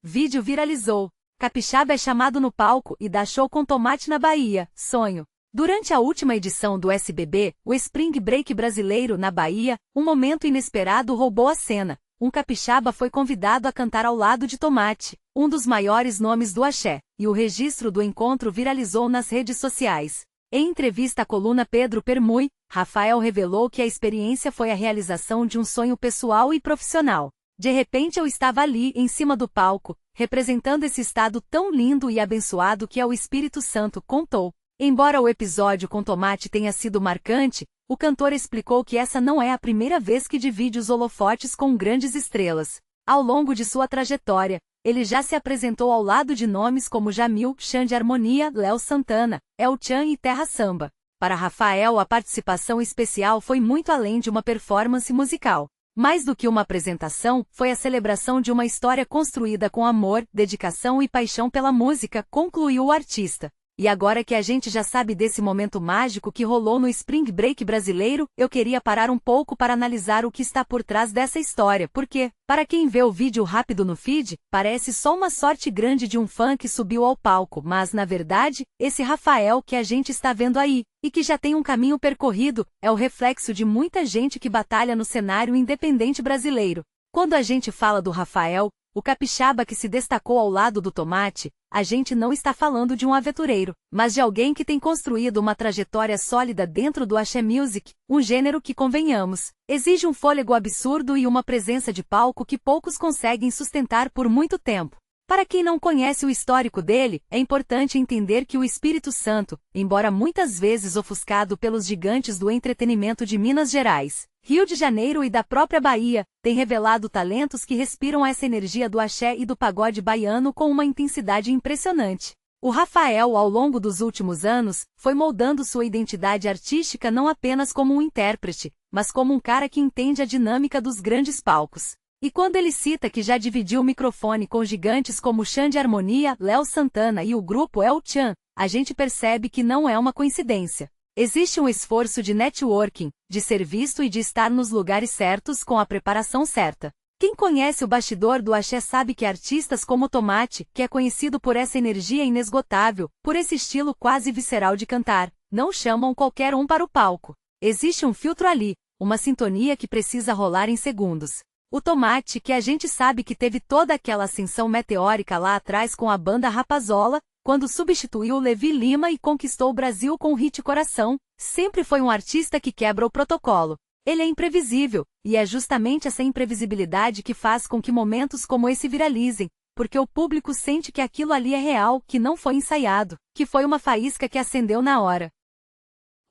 Vídeo viralizou. Capixaba é chamado no palco e dá show com Tomate na Bahia. Sonho. Durante a última edição do SBB, o Spring Break brasileiro na Bahia, um momento inesperado roubou a cena. Um capixaba foi convidado a cantar ao lado de Tomate, um dos maiores nomes do axé, e o registro do encontro viralizou nas redes sociais. Em entrevista à coluna Pedro Permui, Rafael revelou que a experiência foi a realização de um sonho pessoal e profissional. De repente eu estava ali, em cima do palco, representando esse estado tão lindo e abençoado que é o Espírito Santo, contou. Embora o episódio com Tomate tenha sido marcante, o cantor explicou que essa não é a primeira vez que divide os holofotes com grandes estrelas. Ao longo de sua trajetória, ele já se apresentou ao lado de nomes como Jamil, Xande Harmonia, Léo Santana, El Chan e Terra Samba. Para Rafael, a participação especial foi muito além de uma performance musical. Mais do que uma apresentação, foi a celebração de uma história construída com amor, dedicação e paixão pela música, concluiu o artista. E agora que a gente já sabe desse momento mágico que rolou no Spring Break brasileiro, eu queria parar um pouco para analisar o que está por trás dessa história, porque, para quem vê o vídeo rápido no feed, parece só uma sorte grande de um fã que subiu ao palco, mas na verdade, esse Rafael que a gente está vendo aí, e que já tem um caminho percorrido, é o reflexo de muita gente que batalha no cenário independente brasileiro. Quando a gente fala do Rafael, o capixaba que se destacou ao lado do Tomate, a gente não está falando de um aventureiro, mas de alguém que tem construído uma trajetória sólida dentro do axé music, um gênero que, convenhamos, exige um fôlego absurdo e uma presença de palco que poucos conseguem sustentar por muito tempo. Para quem não conhece o histórico dele, é importante entender que o Espírito Santo, embora muitas vezes ofuscado pelos gigantes do entretenimento de Minas Gerais, Rio de Janeiro e da própria Bahia, tem revelado talentos que respiram essa energia do axé e do pagode baiano com uma intensidade impressionante. O Rafael, ao longo dos últimos anos, foi moldando sua identidade artística não apenas como um intérprete, mas como um cara que entende a dinâmica dos grandes palcos. E quando ele cita que já dividiu o microfone com gigantes como Xande Harmonia, Léo Santana e o grupo El Chan, a gente percebe que não é uma coincidência. Existe um esforço de networking, de ser visto e de estar nos lugares certos com a preparação certa. Quem conhece o bastidor do axé sabe que artistas como Tomate, que é conhecido por essa energia inesgotável, por esse estilo quase visceral de cantar, não chamam qualquer um para o palco. Existe um filtro ali, uma sintonia que precisa rolar em segundos. O Tomate, que a gente sabe que teve toda aquela ascensão meteórica lá atrás com a banda Rapazola, quando substituiu Levi Lima e conquistou o Brasil com o hit Coração, sempre foi um artista que quebra o protocolo. Ele é imprevisível, e é justamente essa imprevisibilidade que faz com que momentos como esse viralizem, porque o público sente que aquilo ali é real, que não foi ensaiado, que foi uma faísca que acendeu na hora.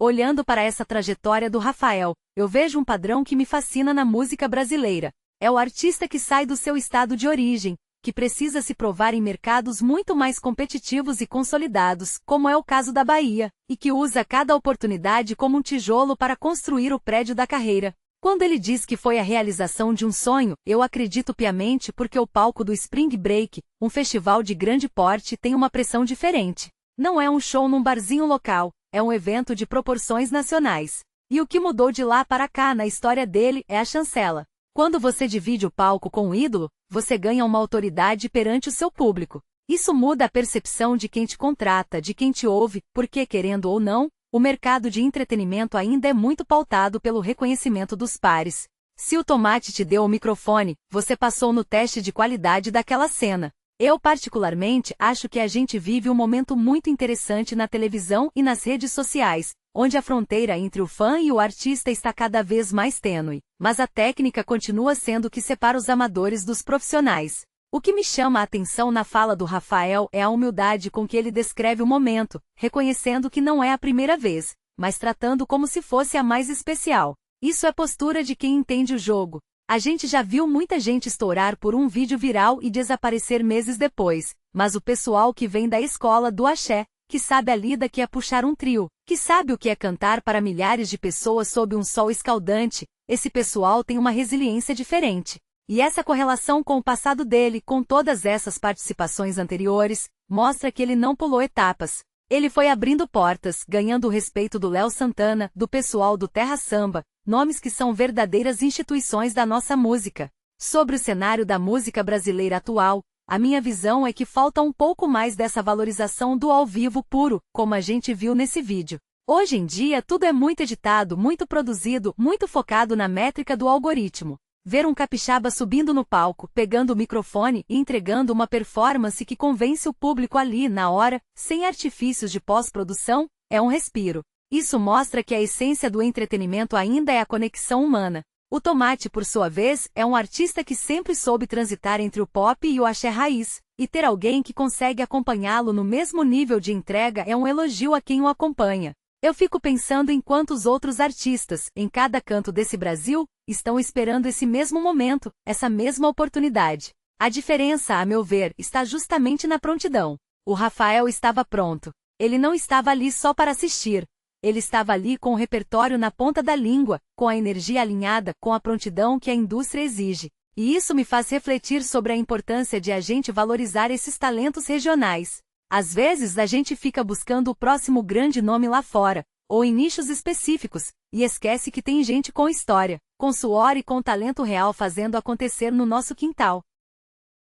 Olhando para essa trajetória do Rafael, eu vejo um padrão que me fascina na música brasileira. É o artista que sai do seu estado de origem, que precisa se provar em mercados muito mais competitivos e consolidados, como é o caso da Bahia, e que usa cada oportunidade como um tijolo para construir o prédio da carreira. Quando ele diz que foi a realização de um sonho, eu acredito piamente porque o palco do Spring Break, um festival de grande porte, tem uma pressão diferente. Não é um show num barzinho local, é um evento de proporções nacionais. E o que mudou de lá para cá na história dele é a chancela. Quando você divide o palco com um ídolo, você ganha uma autoridade perante o seu público. Isso muda a percepção de quem te contrata, de quem te ouve, porque, querendo ou não, o mercado de entretenimento ainda é muito pautado pelo reconhecimento dos pares. Se o Tomate te deu o microfone, você passou no teste de qualidade daquela cena. Eu, particularmente, acho que a gente vive um momento muito interessante na televisão e nas redes sociais, onde a fronteira entre o fã e o artista está cada vez mais tênue, mas a técnica continua sendo o que separa os amadores dos profissionais. O que me chama a atenção na fala do Rafael é a humildade com que ele descreve o momento, reconhecendo que não é a primeira vez, mas tratando como se fosse a mais especial. Isso é postura de quem entende o jogo. A gente já viu muita gente estourar por um vídeo viral e desaparecer meses depois, mas o pessoal que vem da escola do axé, que sabe a lida que é puxar um trio, que sabe o que é cantar para milhares de pessoas sob um sol escaldante, esse pessoal tem uma resiliência diferente. E essa correlação com o passado dele, com todas essas participações anteriores, mostra que ele não pulou etapas. Ele foi abrindo portas, ganhando o respeito do Léo Santana, do pessoal do Terra Samba, nomes que são verdadeiras instituições da nossa música. Sobre o cenário da música brasileira atual, A minha visão é que falta um pouco mais dessa valorização do ao vivo puro, como a gente viu nesse vídeo. Hoje em dia tudo é muito editado, muito produzido, muito focado na métrica do algoritmo. Ver um capixaba subindo no palco, pegando o microfone e entregando uma performance que convence o público ali na hora, sem artifícios de pós-produção, é um respiro. Isso mostra que a essência do entretenimento ainda é a conexão humana. O Tomate, por sua vez, é um artista que sempre soube transitar entre o pop e o axé raiz, e ter alguém que consegue acompanhá-lo no mesmo nível de entrega é um elogio a quem o acompanha. Eu fico pensando em quantos outros artistas, em cada canto desse Brasil, estão esperando esse mesmo momento, essa mesma oportunidade. A diferença, a meu ver, está justamente na prontidão. O Rafael estava pronto. Ele não estava ali só para assistir. Ele estava ali com o repertório na ponta da língua, com a energia alinhada, com a prontidão que a indústria exige. E isso me faz refletir sobre a importância de a gente valorizar esses talentos regionais. Às vezes a gente fica buscando o próximo grande nome lá fora, ou em nichos específicos, e esquece que tem gente com história, com suor e com talento real fazendo acontecer no nosso quintal.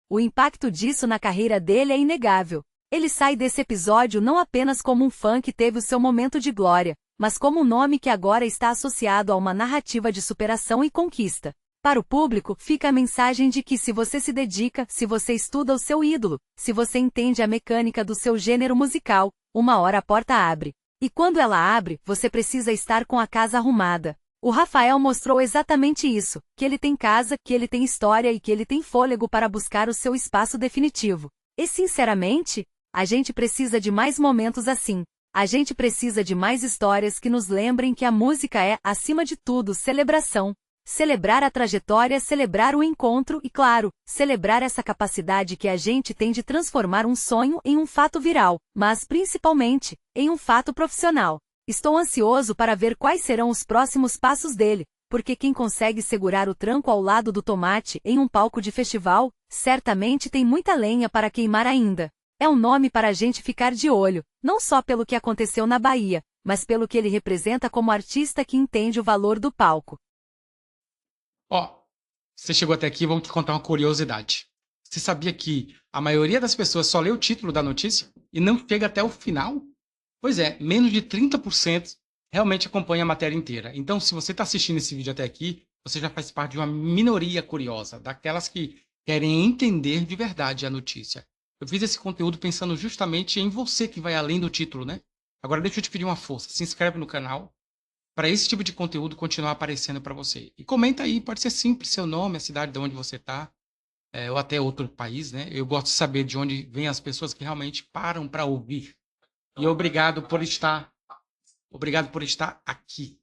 O impacto disso na carreira dele é inegável. Ele sai desse episódio não apenas como um fã que teve o seu momento de glória, mas como um nome que agora está associado a uma narrativa de superação e conquista. Para o público, fica a mensagem de que se você se dedica, se você estuda o seu ídolo, se você entende a mecânica do seu gênero musical, uma hora a porta abre. E quando ela abre, você precisa estar com a casa arrumada. O Rafael mostrou exatamente isso, que ele tem casa, que ele tem história e que ele tem fôlego para buscar o seu espaço definitivo. E sinceramente, a gente precisa de mais momentos assim. A gente precisa de mais histórias que nos lembrem que a música é, acima de tudo, celebração. Celebrar a trajetória, celebrar o encontro e, claro, celebrar essa capacidade que a gente tem de transformar um sonho em um fato viral, mas, principalmente, em um fato profissional. Estou ansioso para ver quais serão os próximos passos dele, porque quem consegue segurar o tranco ao lado do Tomate em um palco de festival, certamente tem muita lenha para queimar ainda. É um nome para a gente ficar de olho, não só pelo que aconteceu na Bahia, mas pelo que ele representa como artista que entende o valor do palco. Ó, você chegou até aqui, vamos te contar uma curiosidade. Você sabia que a maioria das pessoas só lê o título da notícia e não chega até o final? Pois é, menos de 30% realmente acompanha a matéria inteira. Então, se você está assistindo esse vídeo até aqui, você já faz parte de uma minoria curiosa, daquelas que querem entender de verdade a notícia. Eu fiz esse conteúdo pensando justamente em você que vai além do título, né? Agora deixa eu te pedir uma força. Se inscreve no canal para esse tipo de conteúdo continuar aparecendo para você. E comenta aí, pode ser simples, seu nome, a cidade de onde você está, ou até outro país, né? Eu gosto de saber de onde vêm as pessoas que realmente param para ouvir. E obrigado por estar aqui.